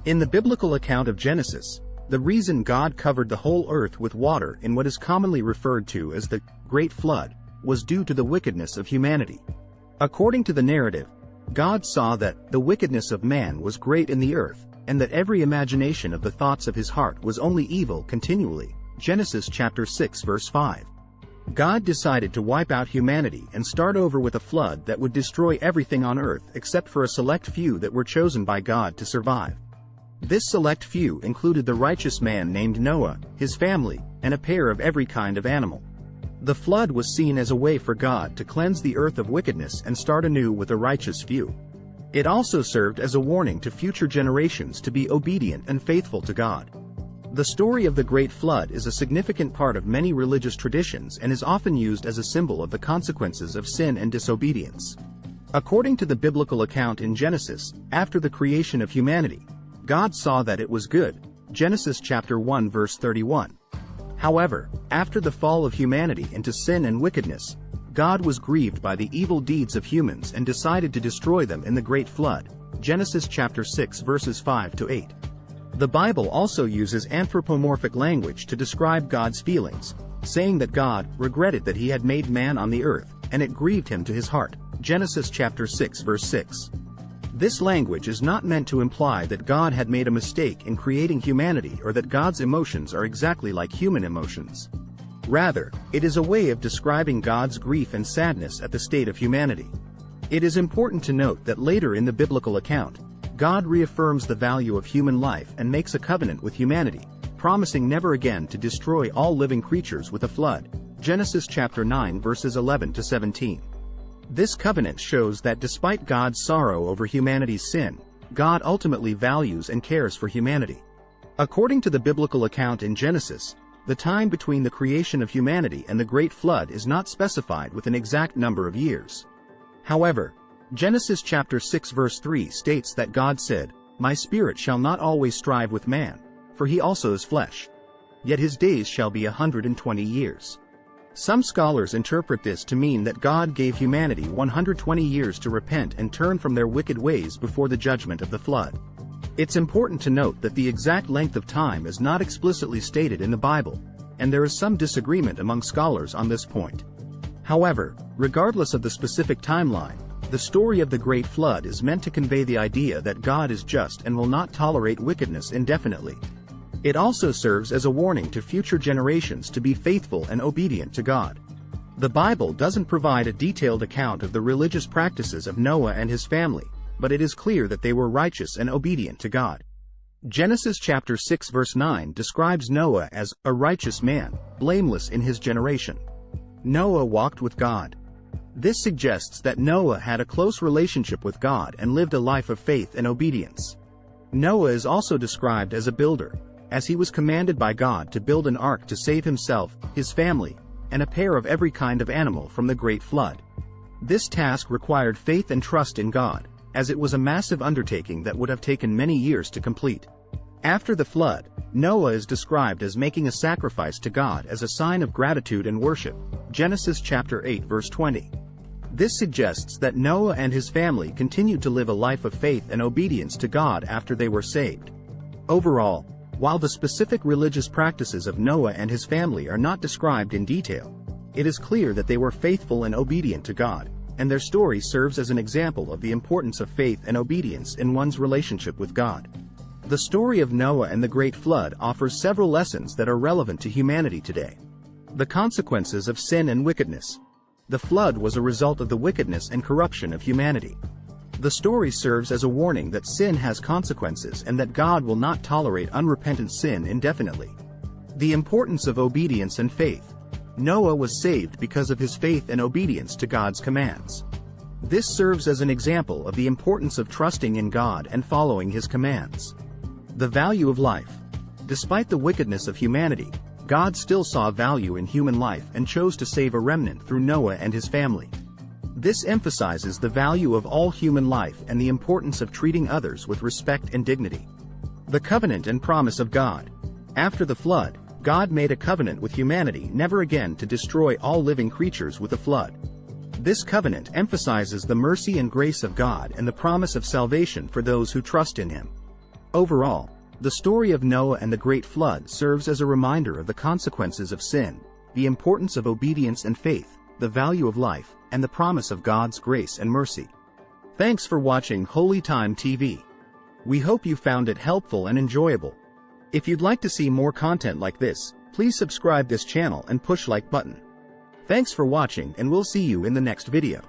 In the biblical account of Genesis, the reason God covered the whole earth with water in what is commonly referred to as the Great Flood was due to the wickedness of humanity. According to the narrative, God saw that the wickedness of man was great in the earth, and that every imagination of the thoughts of his heart was only evil continually. Genesis chapter 6 verse 5. God decided to wipe out humanity and start over with a flood that would destroy everything on earth except for a select few that were chosen by God to survive. This select few included the righteous man named Noah, his family, and a pair of every kind of animal. The flood was seen as a way for God to cleanse the earth of wickedness and start anew with a righteous few. It also served as a warning to future generations to be obedient and faithful to God. The story of the Great Flood is a significant part of many religious traditions and is often used as a symbol of the consequences of sin and disobedience. According to the biblical account in Genesis, after the creation of humanity, God saw that it was good. Genesis chapter 1 verse 31. However, after the fall of humanity into sin and wickedness, God was grieved by the evil deeds of humans and decided to destroy them in the Great Flood. Genesis chapter 6 verses 5 to 8. The Bible also uses anthropomorphic language to describe God's feelings, saying that God regretted that he had made man on the earth, and it grieved him to his heart. Genesis chapter 6 verse 6. This language is not meant to imply that God had made a mistake in creating humanity or that God's emotions are exactly like human emotions. Rather, it is a way of describing God's grief and sadness at the state of humanity. It is important to note that later in the biblical account, God reaffirms the value of human life and makes a covenant with humanity, promising never again to destroy all living creatures with a flood. Genesis chapter 9 verses 11 to 17. This covenant shows that despite God's sorrow over humanity's sin, God ultimately values and cares for humanity. According to the biblical account in Genesis, the time between the creation of humanity and the Great Flood is not specified with an exact number of years. However, Genesis chapter 6 verse 3 states that God said, "My spirit shall not always strive with man, for he also is flesh. Yet his days shall be 120 years." Some scholars interpret this to mean that God gave humanity 120 years to repent and turn from their wicked ways before the judgment of the flood. It's important to note that the exact length of time is not explicitly stated in the Bible, and there is some disagreement among scholars on this point. However, regardless of the specific timeline, the story of the Great Flood is meant to convey the idea that God is just and will not tolerate wickedness indefinitely. It also serves as a warning to future generations to be faithful and obedient to God. The Bible doesn't provide a detailed account of the religious practices of Noah and his family, but it is clear that they were righteous and obedient to God. Genesis chapter 6 verse 9 describes Noah as a righteous man, blameless in his generation. Noah walked with God. This suggests that Noah had a close relationship with God and lived a life of faith and obedience. Noah is also described as a builder, as he was commanded by God to build an ark to save himself, his family, and a pair of every kind of animal from the Great Flood. This task required faith and trust in God, as it was a massive undertaking that would have taken many years to complete. After the flood, Noah is described as making a sacrifice to God as a sign of gratitude and worship. Genesis chapter 8 verse 20. This suggests that Noah and his family continued to live a life of faith and obedience to God after they were saved. Overall, while the specific religious practices of Noah and his family are not described in detail, it is clear that they were faithful and obedient to God, and their story serves as an example of the importance of faith and obedience in one's relationship with God. The story of Noah and the Great Flood offers several lessons that are relevant to humanity today. The consequences of sin and wickedness. The flood was a result of the wickedness and corruption of humanity. The story serves as a warning that sin has consequences and that God will not tolerate unrepentant sin indefinitely. The importance of obedience and faith. Noah was saved because of his faith and obedience to God's commands. This serves as an example of the importance of trusting in God and following his commands. The value of life. Despite the wickedness of humanity, God still saw value in human life and chose to save a remnant through Noah and his family. This emphasizes the value of all human life and the importance of treating others with respect and dignity. The covenant and promise of God. After the flood, God made a covenant with humanity never again to destroy all living creatures with a flood. This covenant emphasizes the mercy and grace of God and the promise of salvation for those who trust in him. Overall, the story of Noah and the Great Flood serves as a reminder of the consequences of sin, the importance of obedience and faith, the value of life, and the promise of God's grace and mercy. Thanks for watching Holy Time TV. We hope you found it helpful and enjoyable. If you'd like to see more content like this, please subscribe this channel and push like button. Thanks for watching, and we'll see you in the next video.